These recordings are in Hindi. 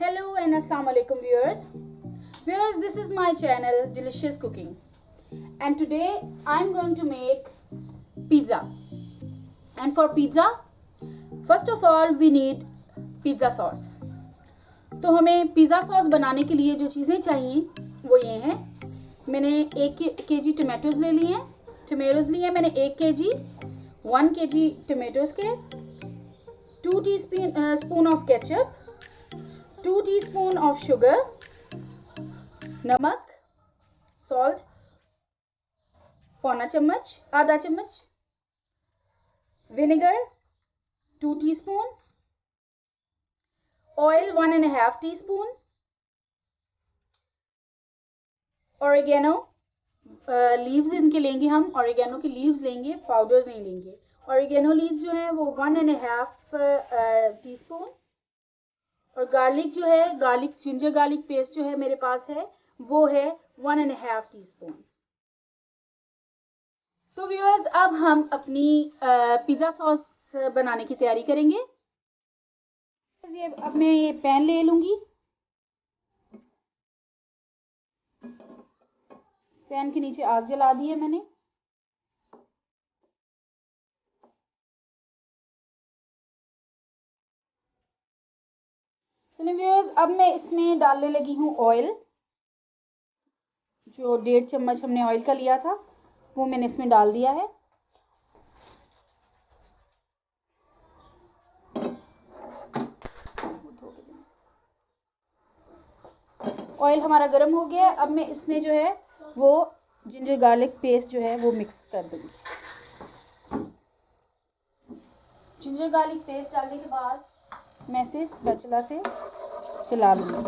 Hello and assalamu alaikum viewers. Viewers, this is my channel Delicious Cooking, and today I'm going to make pizza. And for pizza, first of all we need pizza sauce. तो हमें पिज़्ज़ा सॉस बनाने के लिए जो चीज़ें चाहिए वो ये हैं। मैंने 1 kg टमाटोज़ ले लिए हैं। टमाटोज़ लिए मैंने 1 kg, 1 kg टमाटोज़ के, 2 teaspoon of ketchup, 2 teaspoon of sugar, नमक, सॉल्ट पौना चम्मच, आधा चम्मच, vinegar 2 teaspoon, oil 1.5 teaspoon, oregano leaves इनके लेंगे हम। ऑरिगेनो के लीव्स लेंगे, पाउडर नहीं लेंगे। ऑरिगेनो लीव्स जो है वो 1.5 टीस्पून। और गार्लिक जो है, जिंजर गार्लिक पेस्ट जो है मेरे पास है वो है 1.5 टीस्पून। तो व्यूअर्स, अब हम अपनी पिज़्ज़ा सॉस बनाने की तैयारी करेंगे। अब मैं ये पैन ले लूंगी। इस पैन के नीचे आग जला दी है मैंने। चलिए व्यूअर्स, अब मैं इसमें डालने लगी हूँ ऑयल। जो 1.5 चम्मच हमने ऑयल का लिया था वो मैंने इसमें डाल दिया है। ऑयल हमारा गर्म हो गया है। अब मैं इसमें जो है वो जिंजर गार्लिक पेस्ट जो है वो मिक्स कर दूंगी। जिंजर गार्लिक पेस्ट डालने के बाद मैं इसे स्पैचुला से हिला लूँगी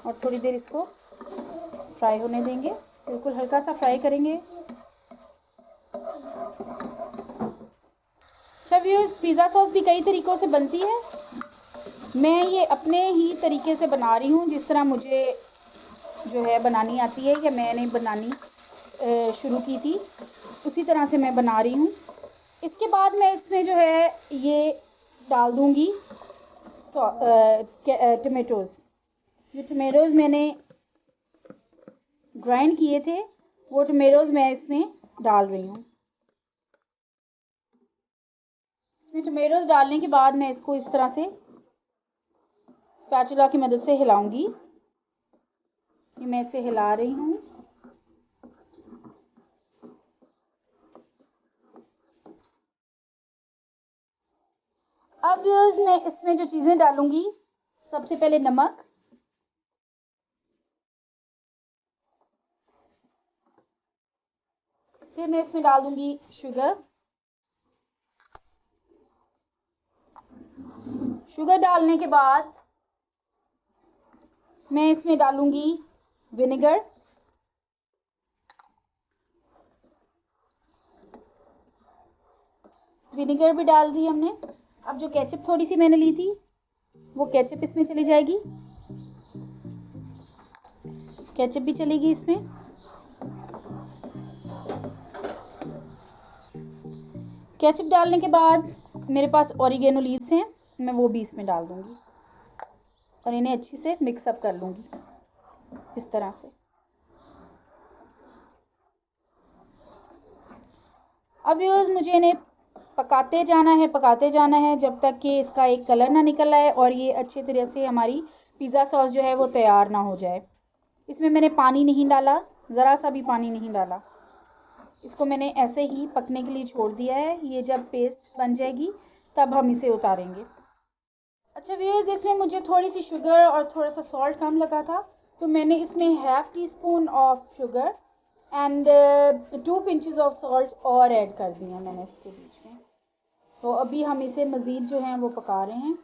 और थोड़ी देर इसको फ्राई होने देंगे। बिल्कुल हल्का सा फ्राई करेंगे। अच्छा व्यूअर्स, पिज़्ज़ा सॉस भी कई तरीक़ों से बनती है। मैं ये अपने ही तरीके से बना रही हूँ, जिस तरह मुझे जो है बनानी आती है या मैंने बनानी शुरू की थी उसी तरह से मैं बना रही हूँ। इसके बाद मैं इसमें जो है ये डाल दूँगी टमेटोज़। जो टमेटोज़ मैंने ग्राइंड किए थे वो टमेटोज़ मैं इसमें डाल रही हूँ। इसमें टमेटोज़ डालने के बाद मैं इसको इस तरह से स्पैचुला की मदद से हिलाऊंगी। ये मैं इसे हिला रही हूँ। अब मैं इसमें जो चीज़ें डालूंगी, सबसे पहले नमक, फिर मैं इसमें डाल दूंगी शुगर। शुगर डालने के बाद मैं इसमें डालूंगी विनेगर। विनेगर भी डाल दी हमने। अब जो केचप थोड़ी सी मैंने ली थी वो केचप इसमें चली जाएगी। केचप भी चलेगी इसमें। केचप डालने के बाद मेरे पास ऑरिगेनो लीव्स हैं, मैं वो भी इसमें डाल दूंगी और इन्हें अच्छी से मिक्सअप कर लूँगी इस तरह से। अब व्यूअर्स, मुझे इन्हें पकाते जाना है जब तक कि इसका एक कलर ना निकल आए और ये अच्छी तरह से हमारी पिज़्ज़ा सॉस जो है वो तैयार ना हो जाए। इसमें मैंने पानी नहीं डाला, ज़रा सा भी पानी नहीं डाला। इसको मैंने ऐसे ही पकने के लिए छोड़ दिया है। ये जब पेस्ट बन जाएगी तब हम इसे उतारेंगे। अच्छा व्यूअर्स, इसमें मुझे थोड़ी सी शुगर और थोड़ा सा सॉल्ट कम लगा था, तो मैंने इसमें 1/2 teaspoon of sugar and 2 pinches of salt और ऐड कर दिए हैं मैंने इसके बीच में। तो अभी हम इसे मज़ीद जो है वो पका रहे हैं।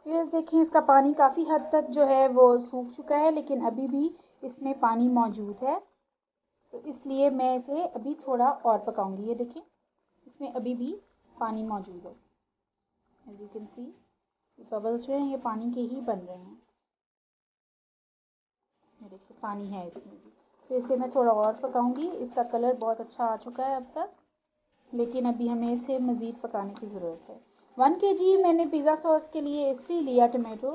व्यूअर्स देखिए, इसका पानी काफ़ी हद तक जो है वो सूख चुका है, लेकिन अभी भी इसमें पानी मौजूद है, तो इसलिए मैं इसे अभी थोड़ा और पकाऊंगी। ये देखें, इसमें अभी भी पानी मौजूद है। As you can see, bubbles जो हैं ये पानी के ही बन रहे हैं। ये देखिए, पानी है इसमें भी। तो इसे मैं थोड़ा और पकाऊंगी। इसका कलर बहुत अच्छा आ चुका है अब तक, लेकिन अभी हमें इसे मज़ीद पकाने की ज़रूरत है। 1 kg मैंने पिज़्ज़ा सॉस के लिए इसलिए लिया टमाटो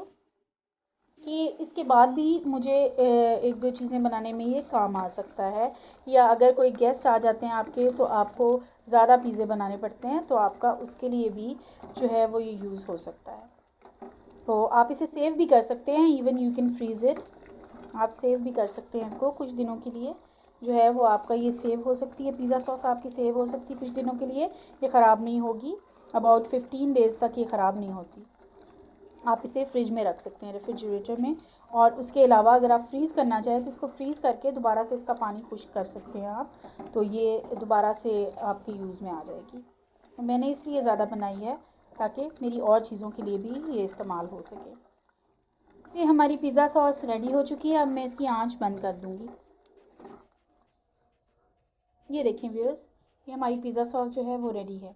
कि इसके बाद भी मुझे एक दो चीज़ें बनाने में ये काम आ सकता है, या अगर कोई गेस्ट आ जाते हैं आपके तो आपको ज़्यादा पिज़्ज़े बनाने पड़ते हैं, तो आपका उसके लिए भी जो है वो ये यूज़ हो सकता है। तो आप इसे सेव भी कर सकते हैं, even you can freeze it. आप सेव भी कर सकते हैं इसको कुछ दिनों के लिए, जो है वो आपका ये सेव हो सकती है, पिज़्ज़ा सॉस आपकी सेव हो सकती है कुछ दिनों के लिए। ये ख़राब नहीं होगी, अबाउट 15 डेज़ तक ये ख़राब नहीं होती। आप इसे फ्रिज में रख सकते हैं, रेफ्रिजरेटर में। और उसके अलावा अगर आप फ्रीज़ करना चाहें तो इसको फ्रीज़ करके दोबारा से इसका पानी खुश्क कर सकते हैं आप, तो ये दोबारा से आपके यूज़ में आ जाएगी। तो मैंने इसलिए ज़्यादा बनाई है ताकि मेरी और चीज़ों के लिए भी ये इस्तेमाल हो सके। ये हमारी पिज़्ज़ा सॉस रेडी हो चुकी है। अब मैं इसकी आंच बंद कर दूंगी। ये देखें व्यूअर्स, ये हमारी पिज़्ज़ा सॉस जो है वो रेडी है।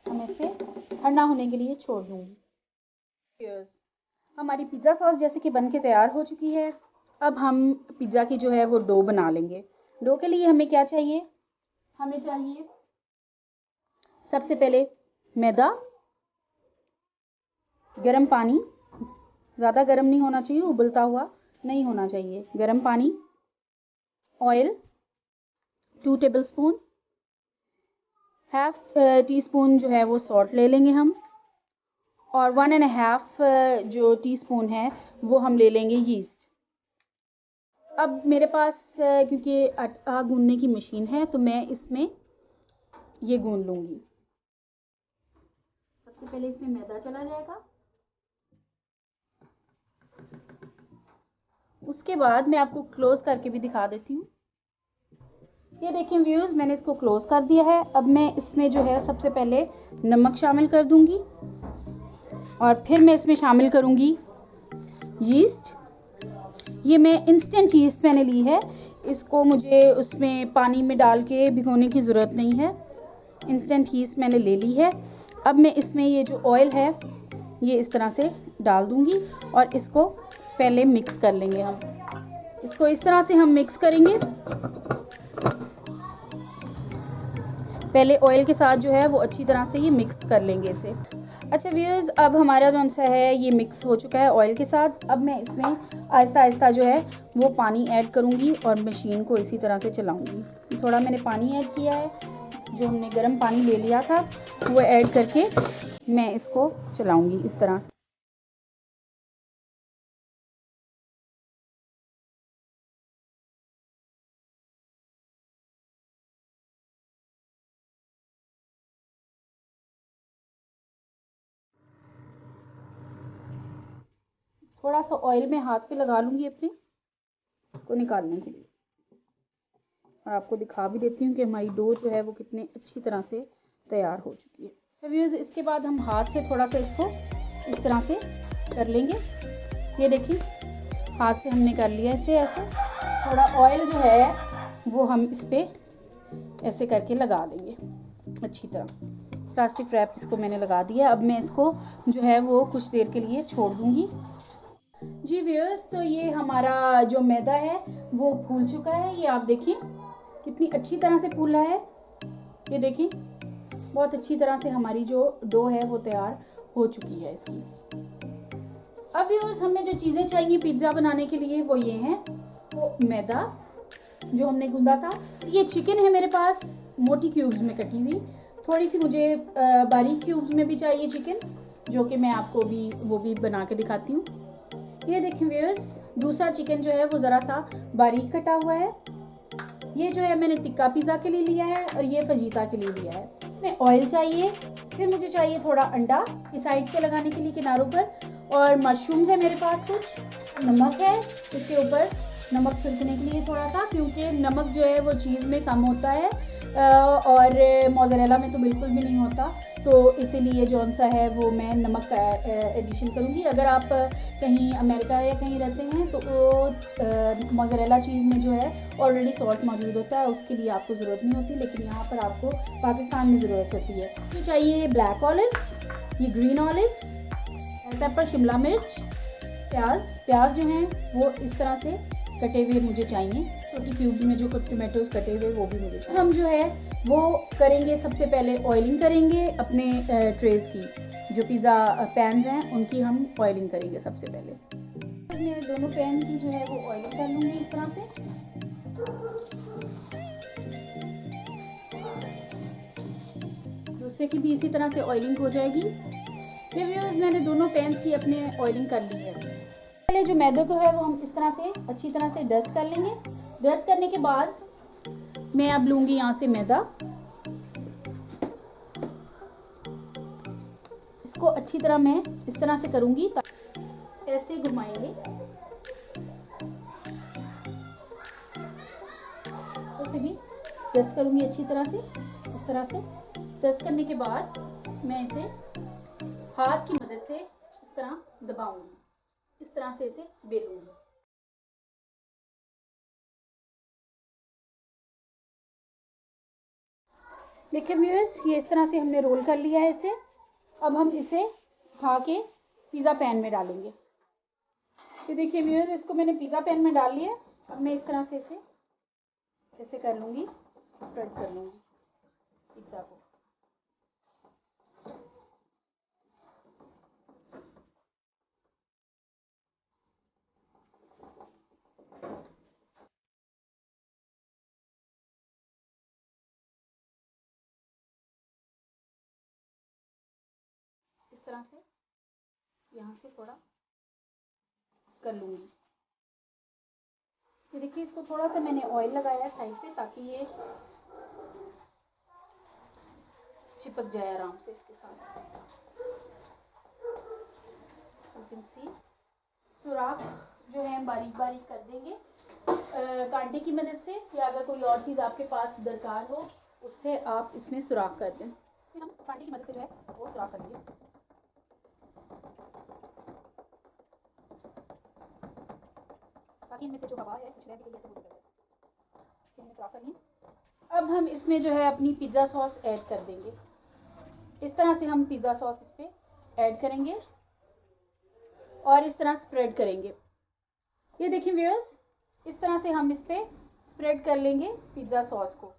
हम इसे ठंडा होने के लिए छोड़ दूंगी। व्यूअर्स, हमारी पिज़्ज़ा सॉस जैसे कि बन के तैयार हो चुकी है। अब हम पिज़्ज़ा की जो है वो डो बना लेंगे। डो के लिए हमें क्या चाहिए? हमें चाहिए सबसे पहले मैदा, गरम पानी, ज़्यादा गरम नहीं होना चाहिए, उबलता हुआ नहीं होना चाहिए, गरम पानी, oil 2 tablespoon, half tea spoon जो है वो सॉल्ट ले लेंगे हम, और 1.5 जो टीस्पून है वो हम ले लेंगे यीस्ट। अब मेरे पास क्योंकि आटा गूंदने की मशीन है तो मैं इसमें ये गूंद लूँगी। सबसे पहले इसमें मैदा चला जाएगा, उसके बाद मैं आपको क्लोज करके भी दिखा देती हूँ। ये देखें व्यूअर्स, मैंने इसको क्लोज कर दिया है। अब मैं इसमें जो है सबसे पहले नमक शामिल कर दूंगी, और फिर मैं इसमें शामिल करूंगी यीस्ट। ये मैं इंस्टेंट यीस्ट मैंने ली है, इसको मुझे उसमें पानी में डाल के भिगोने की ज़रूरत नहीं है। इंस्टेंट यीस्ट मैंने ले ली है। अब मैं इसमें ये जो ऑयल है ये इस तरह से डाल दूंगी, और इसको पहले मिक्स कर लेंगे हम। इसको इस तरह से हम मिक्स करेंगे, पहले ऑयल के साथ जो है वो अच्छी तरह से ये मिक्स कर लेंगे इसे। अच्छा व्यूअर्स, अब हमारा जो सा है ये मिक्स हो चुका है ऑयल के साथ। अब मैं इसमें आहिस्ता आहिस्ता जो है वो पानी ऐड करूँगी और मशीन को इसी तरह से चलाऊँगी। थोड़ा मैंने पानी ऐड किया है, जो हमने गर्म पानी ले लिया था वो ऐड करके मैं इसको चलाऊँगी इस तरह से। थोड़ा सा ऑयल में हाथ पे लगा लूँगी अपने, इसको निकालने के लिए, और आपको दिखा भी देती हूँ कि हमारी डो जो है वो कितनी अच्छी तरह से तैयार हो चुकी है। तो व्यूअर्स, इसके बाद हम हाथ से थोड़ा सा इसको इस तरह से कर लेंगे। ये देखिए, हाथ से हमने कर लिया इसे ऐसे। थोड़ा ऑयल जो है वो हम इस पर ऐसे करके लगा देंगे अच्छी तरह। प्लास्टिक रैप इसको मैंने लगा दिया। अब मैं इसको जो है वो कुछ देर के लिए छोड़ दूँगी। जी व्यूअर्स, तो ये हमारा जो मैदा है वो फूल चुका है। ये आप देखिए कितनी अच्छी तरह से फूला है। ये देखिए बहुत अच्छी तरह से हमारी जो डो है वो तैयार हो चुकी है इसकी। अब व्यूअर्स, हमें जो चीज़ें चाहिए पिज़्ज़ा बनाने के लिए वो ये हैं। वो मैदा जो हमने गूंदा था, ये चिकन है मेरे पास मोटी क्यूब्स में कटी हुई, थोड़ी सी मुझे बारीक क्यूब्स में भी चाहिए चिकन, जो कि मैं आपको भी वो भी बना के दिखाती हूँ। ये देखें व्यूअर्स, दूसरा चिकन जो है वो ज़रा सा बारीक कटा हुआ है। ये जो है मैंने टिक्का पिज़्ज़ा के लिए लिया है, और ये फजीता के लिए लिया है। मैं ऑयल चाहिए, फिर मुझे चाहिए थोड़ा अंडा इस साइड्स पे लगाने के लिए किनारों पर, और मशरूम्स है मेरे पास कुछ, नमक है इसके ऊपर, नमक छिड़कने के लिए थोड़ा सा, क्योंकि नमक जो है वो चीज़ में कम होता है और मोज़रेला में तो बिल्कुल भी नहीं होता, तो इसीलिए जौन सा है वो मैं नमक का एडिशन करूँगी। अगर आप कहीं अमेरिका या कहीं रहते हैं तो वो मोज़रेला चीज़ में जो है ऑलरेडी सॉल्ट मौजूद होता है, उसके लिए आपको ज़रूरत नहीं होती, लेकिन यहाँ पर आपको पाकिस्तान में ज़रूरत होती है। ये चाहिए ब्लैक ऑलिव्स, ये ग्रीन ऑलिव्स, पेपर, शिमला मिर्च, प्याज जो हैं वो इस तरह से कटे हुए मुझे चाहिए, छोटी क्यूब्स में जो टोमेटोज़ कटे हुए वो भी मुझे चाहिए। हम जो है वो करेंगे, सबसे पहले ऑयलिंग करेंगे अपने ट्रेज़ की, जो पिज़्ज़ा पैन्स हैं उनकी हम ऑयलिंग करेंगे सबसे पहले। मैं दोनों पैन की जो है वो ऑयलिंग कर लूँगी इस तरह से। दूसरे की भी इसी तरह से ऑयलिंग हो जाएगी। ये व्यूअर्स, मैंने दोनों पैन्स की अपने ऑयलिंग कर ली है। पहले जो मैदे को है वो हम इस तरह से अच्छी तरह से डस्ट कर लेंगे। डस्ट करने के बाद मैं अब लूँगी यहाँ से मैदा। इसको अच्छी तरह मैं इस तरह से करूँगी, ऐसे घुमाएंगे, ऐसे भी डस्ट करूँगी अच्छी तरह से। इस तरह से डस्ट करने के बाद मैं इसे हाथ की मदद से इस तरह दबाऊंगी, इस तरह से इसे बेलूंगी। देखिए व्यूअर्स, ये इस तरह से हमने रोल कर लिया है इसे। अब हम इसे उठा के पिज़्ज़ा पैन में डालेंगे। ये देखिए व्यूअर्स, इसको मैंने पिज़्ज़ा पैन में डाल लिया। अब मैं इस तरह से इसे ऐसे कर लूँगी, स्प्रेड कर लूँगी पिज़्ज़ा को। इस तरह से यहाँ से थोड़ा कर लूँगी। तो देखिए, इसको थोड़ा सा मैंने ऑयल लगाया है साइड पे, ताकि ये चिपक जाए आराम से इसके साथ। यू कैन सी, सुराख जो है बारीक बारीक कर देंगे कांटे की मदद से, या अगर कोई और चीज़ आपके पास दरकार हो उससे आप इसमें सुराख कर दें। फिर हम कांटे की मदद से जो है वो सुराख कर देंगे, ताकि इनमें से जो हवा है कुछ रह भी गई है तो वो निकल जाए। फिर हमने सुराख कर लिया। अब हम इसमें जो है अपनी पिज़्ज़ा सॉस ऐड कर देंगे। इस तरह से हम पिज़्ज़ा सॉस इस पर ऐड करेंगे और इस तरह स्प्रेड करेंगे। ये देखिए व्यूअर्स, इस तरह से हम इस पे स्प्रेड कर लेंगे पिज़्ज़ा सॉस को।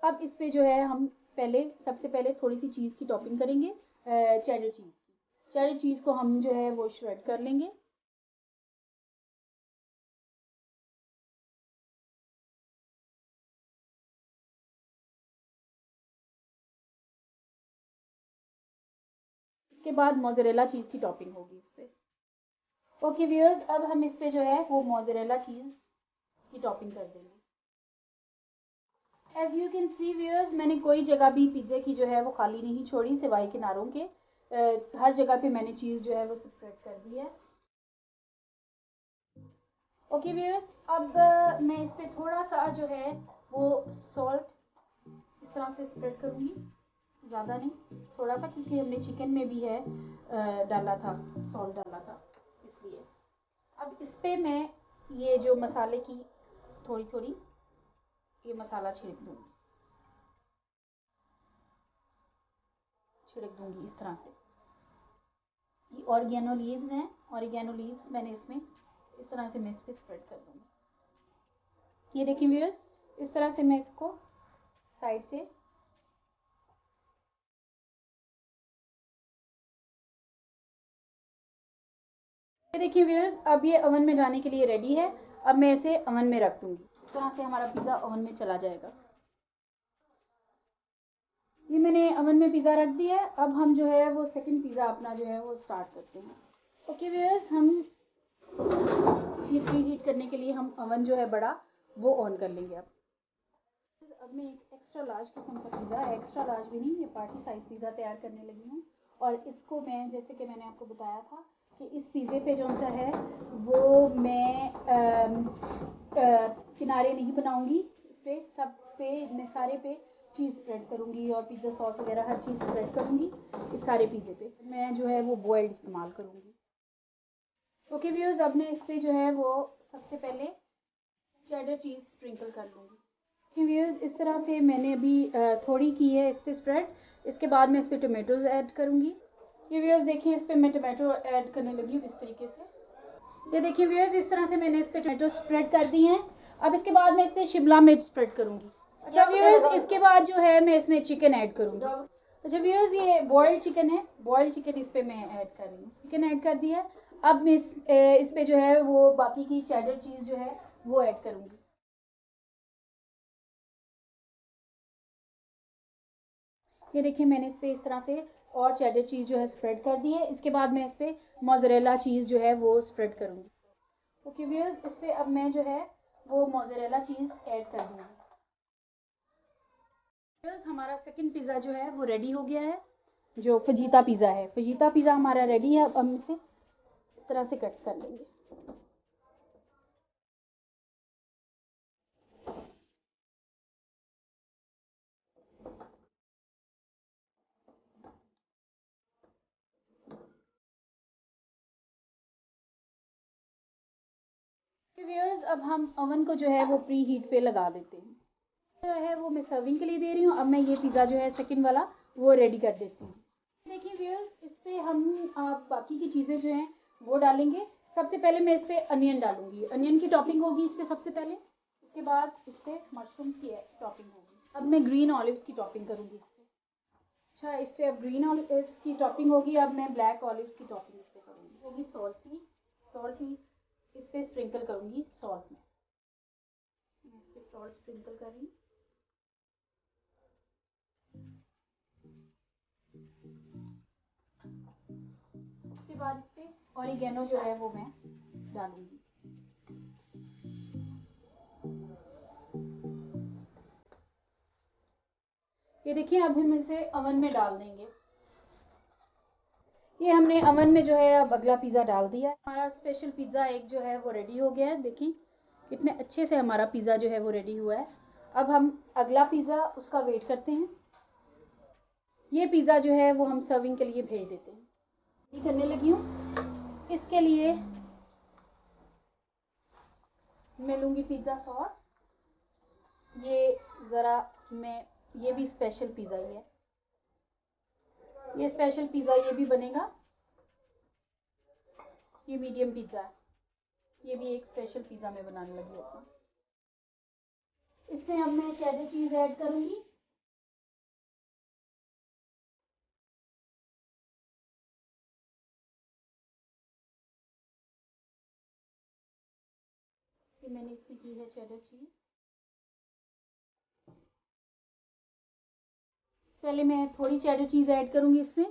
अब इस पे जो है हम सबसे पहले थोड़ी सी चीज़ की टॉपिंग करेंगे, चेडर चीज़ की। चेडर चीज़ को हम जो है वो श्रेड कर लेंगे। इसके बाद मोज़रेला चीज़ की टॉपिंग होगी इस पे। ओके व्यूअर्स, अब हम इस पे जो है वो मोज़रेला चीज़ की टॉपिंग कर देंगे। As you can see viewers, मैंने कोई जगह भी पिज़्ज़े की जो है वो खाली नहीं छोड़ी सिवाय किनारों के। हर जगह पे मैंने चीज़ जो है वो स्प्रेड कर दी है। ओके व्यूअर्स, अब मैं इस पे थोड़ा सा जो है वो सॉल्ट इस तरह से स्प्रेड करूँगी, ज़्यादा नहीं, थोड़ा सा, क्योंकि हमने चिकन में भी है डाला था, सॉल्ट डाला था, इसलिए। अब इस पे मैं ये जो मसाले की थोड़ी थोड़ी ये मसाला छिड़क दूंगी इस तरह से। ये ऑरिगेनो लीव्स हैं, ऑरिगेनो लीव्स मैंने इसमें इस तरह से मैं इस पे स्प्रेड कर दूंगी। ये देखिए व्यूअर्स, इस तरह से मैं इसको साइड से ये देखिए व्यूअर्स, अब ये ओवन में जाने के लिए रेडी है। अब मैं इसे ओवन में रख दूंगी। इस तरह से हमारा पिज़्ज़ा ओवन में चला जाएगा। ये मैंने ओवन में पिज़्ज़ा रख दिया है। अब हम जो है वो सेकंड पिज़्ज़ा अपना जो है वो स्टार्ट करते हैं। ओके व्यूअर्स, हम ये प्री हीट करने के लिए हम ओवन जो है बड़ा वो ऑन कर लेंगे। अब मैं एक एक्स्ट्रा लार्ज किस्म का पिज़्ज़ा, एक्स्ट्रा लार्ज भी नहीं, ये पार्टी साइज़ पिज़्ज़ा तैयार करने लगी हूँ। और इसको मैं, जैसे कि मैंने आपको बताया था कि इस पिज़्ज़े पे जो सा है वो मैं किनारे नहीं बनाऊंगी। इस पे सब पे मैं सारे पे चीज़ स्प्रेड करूँगी और पिज़्ज़ा सॉस वगैरह हर चीज़ स्प्रेड करूँगी इस सारे पिज़्ज़े पे। मैं जो है वो बॉइल्ड इस्तेमाल करूँगी। ओके व्यूअर्स, अब मैं इस पर जो है वो सबसे पहले चेडर चीज़ स्प्रिंकल कर लूँगी। ओके व्यूअर्स, इस तरह से मैंने अभी थोड़ी की है इस पर स्प्रेड। इसके बाद मैं इस पर टोमेटोज़ ऐड करूँगी। ये व्यूअर्स देखिए, इस पर मैं टोमेटो ऐड करने लगी हूँ इस तरीके से। ये देखिए व्यूअर्स, इस तरह से मैंने इस पर टोमेटो स्प्रेड कर दी हैं। अब इसके बाद मैं इस पर शिमला मिर्च स्प्रेड करूँगी। अच्छा व्यूअर्स, इसके बाद जो है मैं इसमें चिकन ऐड करूँगी। अच्छा व्यूअर्स, ये बॉइल्ड चिकन है, बॉइल्ड चिकन इस पर मैं ऐड कर रही हूँ। चिकन ऐड कर दिया। अब मैं इस पे जो है वो बाकी की चेडर चीज़ जो है वो ऐड करूँगी। ये देखिए, मैंने इस पे इस तरह से और चेडर चीज़ जो है स्प्रेड कर दी है। इसके बाद मैं इस पे मोज़रेला चीज़ जो है वो स्प्रेड करूँगी। ओके व्यूअर्स, इस पे अब मैं जो है वो मोज़रेला चीज़ ऐड कर दूँगी। व्यूअर्स, हमारा सेकंड पिज़्ज़ा जो है वो रेडी हो गया है, जो फजीता पिज़्ज़ा है। फजीता पिज़्ज़ा हमारा रेडी है। अब हम इसे इस तरह से कट कर लेंगे। व्यूअर्स, अब हम ओवन को जो है वो प्री हीट पे लगा देते हैं। जो है वो मैं सर्विंग के लिए दे रही हूँ। अब मैं ये पिज़्ज़ा जो है सेकंड वाला वो रेडी कर देती हूँ। देखिए व्यूअर्स, इस पे हम बाकी की चीज़ें जो हैं वो डालेंगे। सबसे पहले मैं इस पे अनियन डालूंगी। अनियन की टॉपिंग होगी इस पे सबसे पहले। इसके बाद इस पे मशरूम्स की टॉपिंग होगी। अब मैं ग्रीन ऑलिव्स की टॉपिंग करूंगी इस पे। अच्छा, इस पे अब ग्रीन ऑलिव्स की टॉपिंग होगी। अब मैं ब्लैक ऑलिव्स की टॉपिंग इस पे करूंगी। होगी सॉल्ट की इस पे स्प्रिंकल करूंगी। सॉल्ट में मैं इस पे सॉल्ट स्प्रिंकल कर रही हूँ। उसके बाद इस पे ऑरिगेनो जो है वो मैं डालूंगी। ये देखिए, अब हम इसे ओवन में डाल देंगे। ये हमने ओवन में जो है अब अगला पिज़्ज़ा डाल दिया है। हमारा स्पेशल पिज़्ज़ा एक जो है वो रेडी हो गया है। देखिए कितने अच्छे से हमारा पिज़्ज़ा जो है वो रेडी हुआ है। अब हम अगला पिज़्ज़ा उसका वेट करते हैं। ये पिज़्ज़ा जो है वो हम सर्विंग के लिए भेज देते हैं। ये करने लगी हूँ। इसके लिए मैं लूँगी पिज़्ज़ा सॉस। ये ज़रा मैं ये भी स्पेशल पिज़्ज़ा ही है। ये स्पेशल पिज़्ज़ा ये भी बनेगा। ये मीडियम पिज़्ज़ा है। ये भी एक स्पेशल पिज़्ज़ा मैं बनाने लगी हूँ। इसमें अब मैं चेडर चीज़ ऐड करूँगी। ये मैंने इसमें की है चेडर चीज़। पहले मैं थोड़ी चेडर चीज़ ऐड करूँगी इसमें।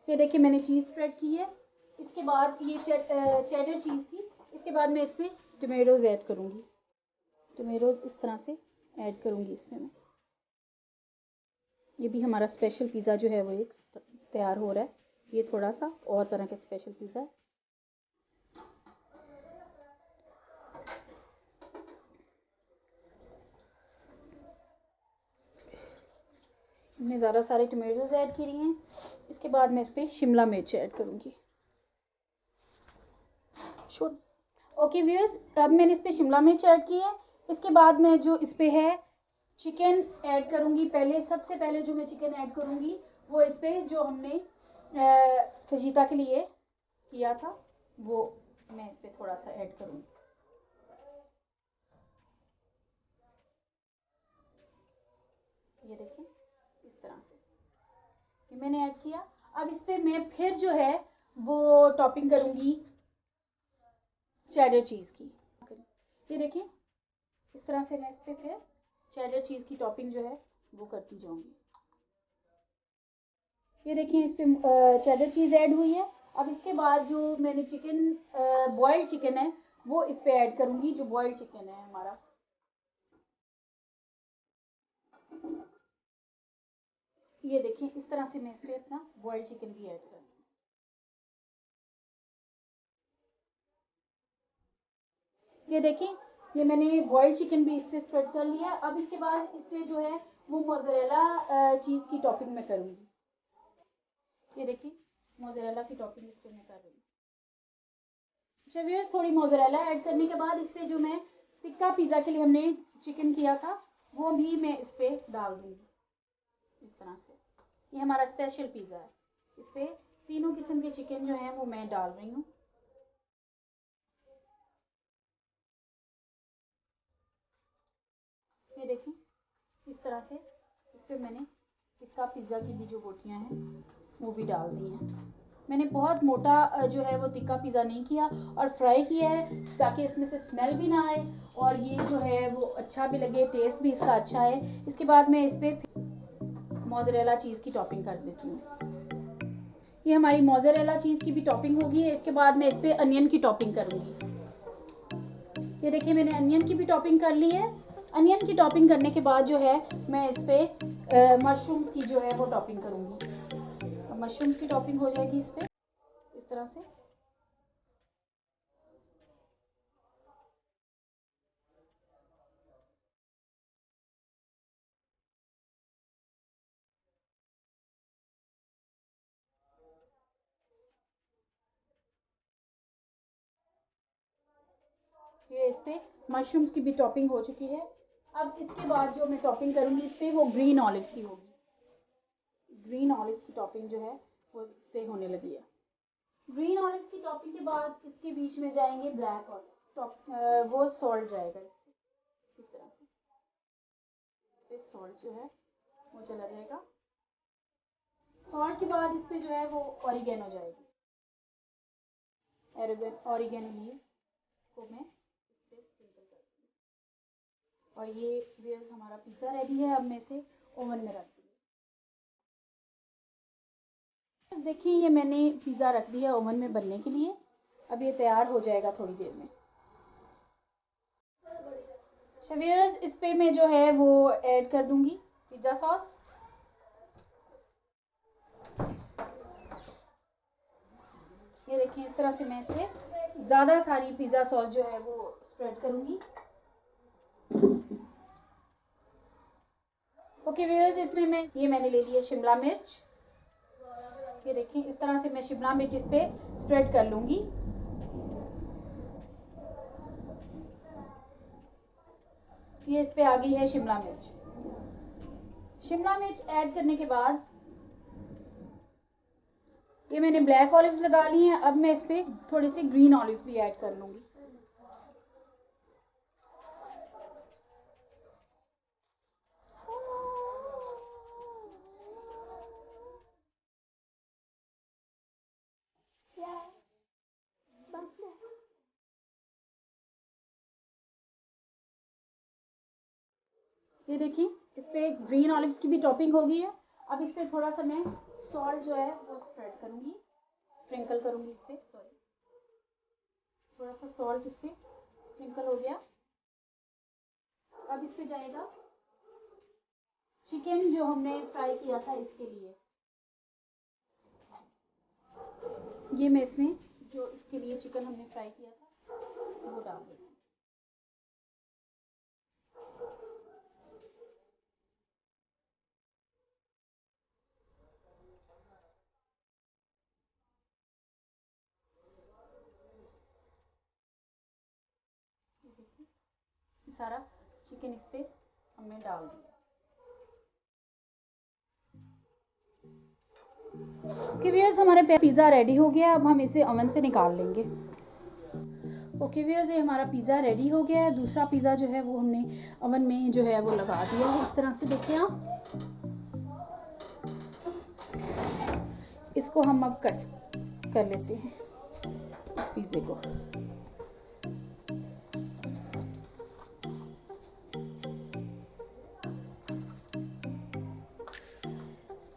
ये देखिए, मैंने चीज़ स्प्रेड की है। इसके बाद ये चेडर चीज़ थी। इसके बाद मैं इसमें टोमेटोज़ ऐड करूँगी। टोमेटोज़ इस तरह से ऐड करूँगी इसमें मैं। ये भी हमारा स्पेशल पिज़्ज़ा जो है वो एक तैयार हो रहा है। ये थोड़ा सा और तरह का स्पेशल पिज़्ज़ा है। मैंने ज़्यादा सारे टोमेटोज़ ऐड किए हैं। इसके बाद मैं इस पर शिमला मिर्च ऐड करूँगी। श्योर। ओके व्यूअर्स, अब मैंने इस पे शिमला मिर्च ऐड की है। इसके बाद मैं जो इस पे है चिकन ऐड करूँगी। पहले सबसे पहले जो मैं चिकन ऐड करूँगी वो इस पे जो हमने फजीता के लिए किया था वो मैं इस पे थोड़ा सा ऐड करूँगी। ये देखें, इस तरह से ये मैंने ऐड किया। अब इस पे मैं फिर जो है वो टॉपिंग करूँगी चेडर चीज़ की। ये देखिए, इस तरह से मैं इस पे फिर चेडर चीज़ की टॉपिंग जो है वो करती जाऊँगी। ये देखिए, इस पे चेडर चीज़ ऐड हुई है। अब इसके बाद जो मैंने चिकन बॉइल्ड चिकन है वो इस पे ऐड करूँगी, जो बॉइल्ड चिकन है हमारा। ये देखें, इस तरह से मैं इस पे अपना बॉइल्ड चिकन भी ऐड करूँगी। ये देखिए, ये मैंने बॉइल्ड चिकन भी इस पे स्प्रेड कर लिया। अब इसके बाद इस पे जो है वो मोज़रेला चीज़ की टॉपिंग मैं करूँगी। ये देखिए मोज़रेला की टॉपिंग इस पे मैं कर रही हूँ। अच्छा व्यूअर्स, थोड़ी मोज़रेला ऐड करने के बाद इस पे जो मैं टिक्का पिज़्ज़ा के लिए हमने चिकन किया था वो भी मैं इस पे डाल दूँगी इस तरह से। ये हमारा स्पेशल पिज़्ज़ा है। इस पे तीनों किस्म के चिकन जो है वो मैं डाल रही हूँ। ये देखें इस तरह से इस पे मैंने टिक्का पिज़्ज़ा की भी जो बोटियाँ हैं वो भी डाल दी हैं। मैंने बहुत मोटा जो है वो टिक्का पिज़्ज़ा नहीं किया और फ्राई किया है ताकि इसमें से स्मेल भी ना आए और ये जो है वो अच्छा भी लगे, टेस्ट भी इसका अच्छा है। इसके बाद मैं इस पर मोज़रेला चीज़ की टॉपिंग कर देती हूँ। ये हमारी मोज़रेला चीज़ की भी टॉपिंग होगी है। इसके बाद मैं इस पर अनियन की टॉपिंग करूँगी। ये देखिए मैंने अनियन की भी टॉपिंग कर ली है। अनियन की टॉपिंग करने के बाद जो है मैं इस पर मशरूम्स की जो है वो टॉपिंग करूँगी। मशरूम्स की टॉपिंग हो जाएगी इस पर इस तरह से। ये इस पे मशरूम्स की भी टॉपिंग हो चुकी है। अब इसके बाद जो मैं टॉपिंग करूँगी इस पर वो ग्रीन ऑलिव्स की होगी। ग्रीन ऑलिव्स की टॉपिंग जो है वो इस पर होने लगी है। ग्रीन ऑलिव्स की टॉपिंग के बाद इसके बीच में जाएंगे ब्लैक ऑलिव, वो सॉल्ट जाएगा इस पर इस तरह से। इस पर सॉल्ट जो है वो चला जाएगा। सॉल्ट के बाद इस पर जो है वो ऑरिगेनो जाएगी। ऑरिगेनो लीव्स को मैं इस पर स्प्रिंकल कर दूँगी। और ये व्यूअर्स हमारा पिज़्ज़ा रेडी है। अब मैं इसे ओवन में रख दूँगी। देखिए ये मैंने पिज़्ज़ा रख दिया ओवन में बनने के लिए। अब ये तैयार हो जाएगा थोड़ी देर में। अच्छा व्यूअर्स, इस पे मैं जो है वो ऐड कर दूँगी पिज़्ज़ा सॉस। ये देखिए इस तरह से मैं इस पर ज़्यादा सारी पिज़्ज़ा सॉस जो है वो स्प्रेड करूँगी। ओके व्यूअर्स, इसमें मैंने ले लिया शिमला मिर्च। ये देखिए इस तरह से मैं शिमला मिर्च इस पे स्प्रेड कर लूँगी। ये इस पे आ गई है शिमला मिर्च। शिमला मिर्च ऐड करने के बाद ये मैंने ब्लैक ऑलिव्स लगा ली हैं। अब मैं इस पे थोड़ी सी ग्रीन ऑलिव्स भी ऐड कर लूँगी। ये देखिए इस पे ग्रीन ऑलिव्स की भी टॉपिंग हो गई है। अब इस पे थोड़ा सा मैं सॉल्ट जो है वो स्प्रेड करूँगी, स्प्रिंकल करूँगी इस पे। सॉरी, थोड़ा सा सॉल्ट इस पे स्प्रिंकल हो गया। अब इस पे जाएगा चिकन जो हमने फ्राई किया था इसके लिए। ये मैं इसमें जो इसके लिए चिकन हमने फ्राई किया था वो डाल देती हूँ। ये देखिए सारा चिकन इस पे हमने डाल दिया। ओके व्यूअर्स, हमारे पिज़्ज़ा रेडी हो गया। अब हम इसे ओवन से निकाल लेंगे। ओके व्यूअर्स, ये हमारा पिज़्ज़ा रेडी हो गया है। दूसरा पिज़्ज़ा जो है वो हमने ओवन में जो है वो लगा दिया है। इस तरह से देखिए आप, इसको हम अब कट कर लेते हैं इस पिज़्ज़े को।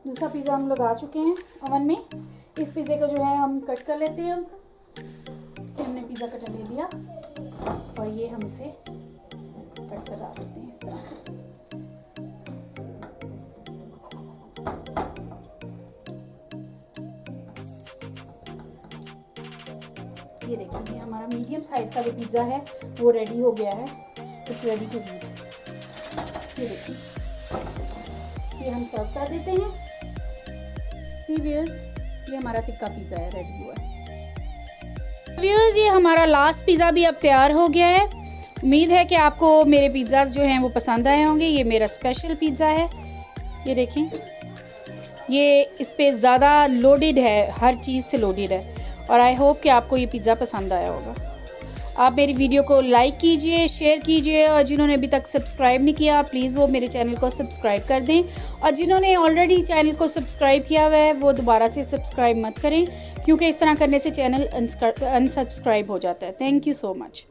दूसरा पिज़्ज़ा हम लगा चुके हैं ओवन में। इस पिज़्ज़े को जो है हम कट कर लेते हैं। अब हमने पिज़्ज़ा कटर ले लिया और ये हम इसे कट सजा देते हैं इस तरह से। ये देखिए ये हमारा मीडियम मीडियम साइज़ का जो पिज़्ज़ा है वो रेडी हो गया है। It's ready to eat. ये देखिए, ये हम सर्व कर देते हैं। सी व्यूअर्स, ये हमारा तिक्का पिज़्ज़ा है, रेडी हुआ है। व्यूअर्स, ये हमारा लास्ट पिज़्ज़ा भी अब तैयार हो गया है। उम्मीद है कि आपको मेरे पिज़्ज़ाज़ जो हैं वो पसंद आए होंगे। ये मेरा स्पेशल पिज़्ज़ा है, ये देखें, ये इस पे ज़्यादा लोडेड है, हर चीज़ से लोडेड है। और आई होप कि आपको ये पिज़्ज़ा पसंद आया होगा। आप मेरी वीडियो को लाइक कीजिए, शेयर कीजिए, और जिन्होंने अभी तक सब्सक्राइब नहीं किया प्लीज़ वो मेरे चैनल को सब्सक्राइब कर दें। और जिन्होंने ऑलरेडी चैनल को सब्सक्राइब किया हुआ है वो दोबारा से सब्सक्राइब मत करें, क्योंकि इस तरह करने से चैनल अनसब्सक्राइब हो जाता है। Thank you so much.